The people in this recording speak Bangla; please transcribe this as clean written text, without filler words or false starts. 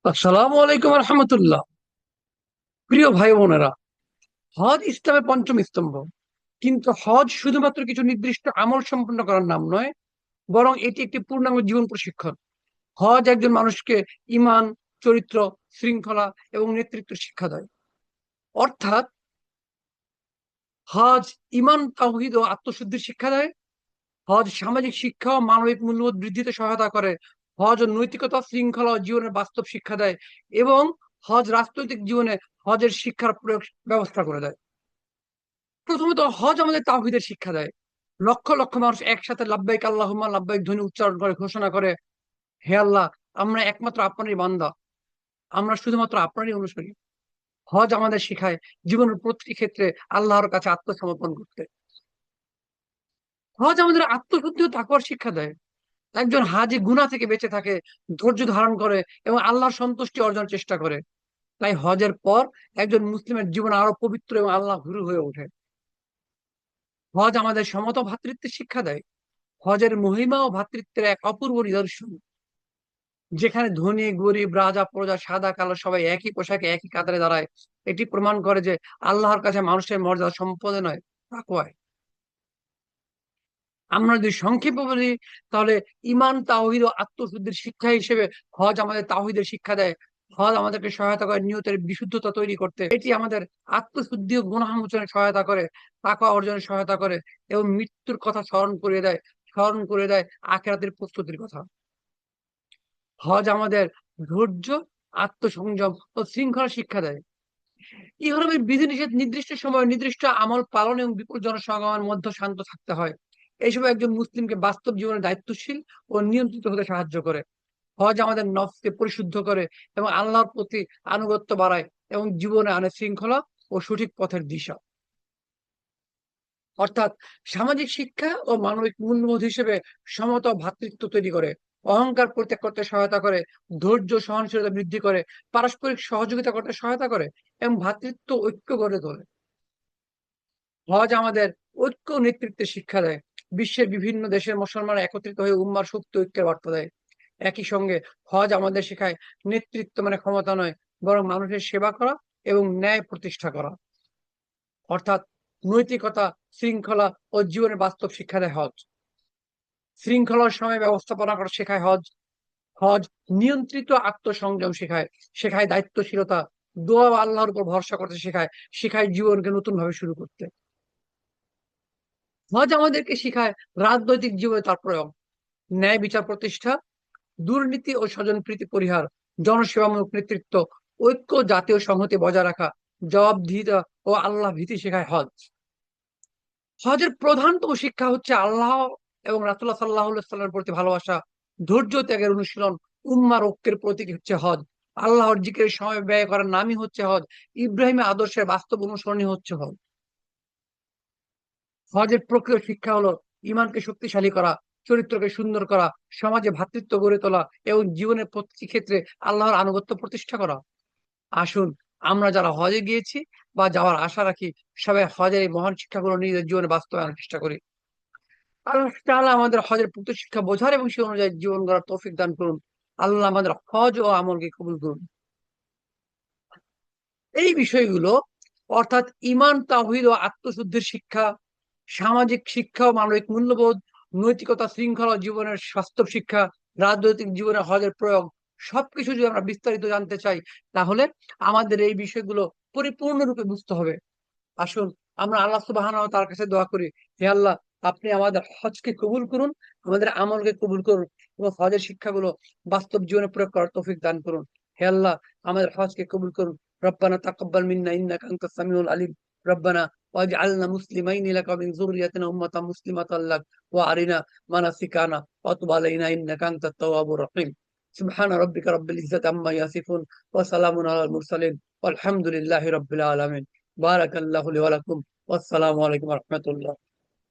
আসসালামু আলাইকুম রহমতুল্লাহ। প্রিয় ভাই বোনেরা, হজ ইসলামের পঞ্চম স্তম্ভ। কিন্তু হজ শুধুমাত্র কিছু নির্দিষ্ট আমল সম্পন্ন করার নাম নয়, বরং এটি একটি পূর্ণাঙ্গ জীবন প্রশিক্ষণ। হজ একজন মানুষকে ইমান, চরিত্র, শৃঙ্খলা এবং নেতৃত্ব শিক্ষা দেয়। অর্থাৎ হজ ইমান, তাওহীদ ও আত্মশুদ্ধির শিক্ষা দেয়। হজ সামাজিক শিক্ষা ও মানবিক মূল্যবোধ বৃদ্ধিতে সহায়তা করে। হজ ও নৈতিকতা, শৃঙ্খলা ও জীবনের বাস্তব শিক্ষা দেয়। এবং হজ রাজনৈতিক জীবনে হজের শিক্ষার প্রয়োগ ব্যবস্থা করে দেয়। প্রথমত, হজ আমাদের তাওহীদের শিক্ষা দেয়। লক্ষ লক্ষ মানুষ একসাথে লাব্বাইক আল্লাহুম্মা লাব্বাইক ধ্বনি উচ্চারণ করে ঘোষণা করে, হে আল্লাহ, আমরা একমাত্র আপনারই বান্দা, আমরা শুধুমাত্র আপনারই অনুসারী। হজ আমাদের শিখায় জীবনের প্রতিটি ক্ষেত্রে আল্লাহর কাছে আত্মসমর্পণ করতে। হজ আমাদের আত্মশুদ্ধি ও তাকওয়ার শিক্ষা দেয়। একজন হাজী গুনাহ থেকে বেঁচে থাকে, ধৈর্য ধারণ করে এবং আল্লাহর সন্তুষ্টি অর্জনের চেষ্টা করে। তাই হজের পর একজন মুসলিমের জীবন আরো পবিত্র এবং আল্লাহ ভীরু হয়ে ওঠে। হজ আমাদের সমতা ও ভ্রাতৃত্বের শিক্ষা দেয়। হজের মহিমা ও ভ্রাতৃত্বের এক অপূর্ব নিদর্শন। যেখানে ধনী গরিব, রাজা প্রজা, সাদা কালো সবাই একই পোশাকে একই কাতারে দাঁড়ায়। এটি প্রমাণ করে যে আল্লাহর কাছে মানুষের মর্যাদা সম্পদে নয়, তাকওয়ায়। আমরা যদি সংক্ষেপে বলি, তাহলে ইমান, তাওহীদ ও আত্মশুদ্ধির শিক্ষা হিসেবে হজ আমাদের তাওহীদের শিক্ষা দেয়। হজ আমাদেরকে সহায়তা করে নিয়তের বিশুদ্ধতা তৈরি করতে। এটি আমাদের আত্মশুদ্ধি ও গুনাহ মোচনে সহায়তা করে, তাকওয়া অর্জনে সহায়তা করে এবং মৃত্যুর কথা স্মরণ করে দেয় আখিরাতের প্রস্তুতির কথা। হজ আমাদের ধৈর্য, আত্মসংযম ও শৃঙ্খলা শিক্ষা দেয়। ইহরামের বিধিনিষেধ, নির্দিষ্ট সময় নির্দিষ্ট আমল পালন এবং বিপুল জনসমাগমের মধ্যে শান্ত থাকতে হয়। এইসব একজন মুসলিমকে বাস্তব জীবনে দায়িত্বশীল ও নিয়ন্ত্রিত হতে সাহায্য করে। হজ আমাদের নফসকে পরিশুদ্ধ করে এবং আল্লাহর প্রতি আনুগত্য বাড়ায় এবং জীবনে আনে শৃঙ্খলা ও সঠিক পথের দিশা। অর্থাৎ সামাজিক শিক্ষা ও মানবিক মূল্যবোধ হিসেবে সমতা ও ভ্রাতৃত্ব তৈরি করে, অহংকার পরিত্যাগ করতে সহায়তা করে, ধৈর্য সহনশীলতা বৃদ্ধি করে, পারস্পরিক সহযোগিতা করতে সহায়তা করে এবং ভ্রাতৃত্ব ঐক্য গড়ে তোলে। হজ আমাদের ঐক্য ও নেতৃত্বের শিক্ষা দেয়। বিশ্বের বিভিন্ন দেশের মুসলমানরা একত্রিত হয়ে উম্মার শক্তি ঐক্যের বার্তা দেয়। একই সঙ্গে হজ আমাদের শেখায় নেতৃত্ব মানে ক্ষমতা নয়, বরং মানুষের সেবা করা এবং ন্যায় প্রতিষ্ঠা করা। অর্থাৎ নৈতিকতা, শৃঙ্খলা ও জীবনের বাস্তব শিক্ষা দেয় হজ। শৃঙ্খলার সময় ব্যবস্থাপনা করা শেখায় হজ। হজ নিয়ন্ত্রিত আত্মসংযম শেখায়, শেখায় দায়িত্বশীলতা, দোয়া ও আল্লাহর উপর ভরসা করতে শেখায়, শেখায় জীবনকে নতুন ভাবে শুরু করতে। হজ আমাদেরকে শেখায় রাজনৈতিক জীবনে তার প্রয়োগ। ন্যায় বিচার প্রতিষ্ঠা, দুর্নীতি ও স্বজনপ্রীতি পরিহার, জনসেবামূলক নেতৃত্ব, ঐক্য, জাতীয় সংহতি বজায় রাখা, জবাবদিহিতা ও আল্লাহ ভীতি শেখায় হজ। হজের প্রধানতম শিক্ষা হচ্ছে আল্লাহ এবং রাসূলুল্লাহ সাল্লাল্লাহু আলাইহি ওয়াসাল্লামের প্রতি ভালোবাসা, ধৈর্য ত্যাগের অনুশীলন। উম্মার ঐক্যের প্রতীক হচ্ছে হজ। আল্লাহর জিকিরের সময় ব্যয় করার নামই হচ্ছে হজ। ইব্রাহিমের আদর্শের বাস্তব অনুসরণই হচ্ছে হজ। হজের প্রকৃত শিক্ষা হলো ইমানকে শক্তিশালী করা, চরিত্রকে সুন্দর করা, সমাজে ভ্রাতৃত্ব গড়ে তোলা এবং জীবনের প্রতিটি ক্ষেত্রে আল্লাহর আনুগত্য প্রতিষ্ঠা করা। আসুন, আমরা যারা হজে গিয়েছি বা যাওয়ার আশা রাখি, সবাই হজের এই মহান শিক্ষাগুলো নিজেদের জীবনে বাস্তবায়নের চেষ্টা করি। আল্লাহ তাআলা আমাদের হজের প্রকৃত শিক্ষা বোঝার এবং সে অনুযায়ী জীবন গড়ার তৌফিক দান করুন। আল্লাহ আমাদের হজ ও আমলকে কবুল করুন। এই বিষয়গুলো, অর্থাৎ ইমান, তাওহীদ ও আত্মশুদ্ধির শিক্ষা, সামাজিক শিক্ষা ও মানবিক মূল্যবোধ, নৈতিকতা, শৃঙ্খলা ও জীবনের বাস্তব শিক্ষা, রাজনৈতিক জীবনে হজের প্রয়োগ, সবকিছু যদি আমরা বিস্তারিত জানতে চাই, তাহলে আমাদের এই বিষয়গুলো পরিপূর্ণরূপে বুঝতে হবে। আসুন, আমরা আল্লাহ সুবহানাহু ওয়া তাআলার কাছে দোয়া করি, হে আল্লাহ, আপনি আমাদের হজকে কবুল করুন, আমাদের আমলকে কবুল করুন এবং হজের শিক্ষাগুলো বাস্তব জীবনে প্রয়োগ করার তৌফিক দান করুন। হে আল্লাহ, আমাদের হজকে কবুল করুন। রব্বানা তাকাব্বাল মিন্না ইন্নাকা আনতাস সামিউল আলিম। রব্বানা ওয়াজআলনা মুসলিমাইনি লাকা মিন যুররিয়াতিনা উম্মাতান মুসলিমাতান লাক ওয়া আরিনা মানাসিকানা ওয়া তুব আলাইনা ইন্নাকা আনতাত তাওয়াবুর রহিম। সুবহানা রাব্বিকা রাব্বিল ইজ্জাতি আম্মা ইয়াসিফুন ওয়া সালামুন আলাল মুরসালিন ওয়ালহামদুলিল্লাহি রাব্বিল আলামিন। বারাকাল্লাহু লি ওয়া লাকুম। ওয়াসসালামু আলাইকুম ওয়া রাহমাতুল্লাহ।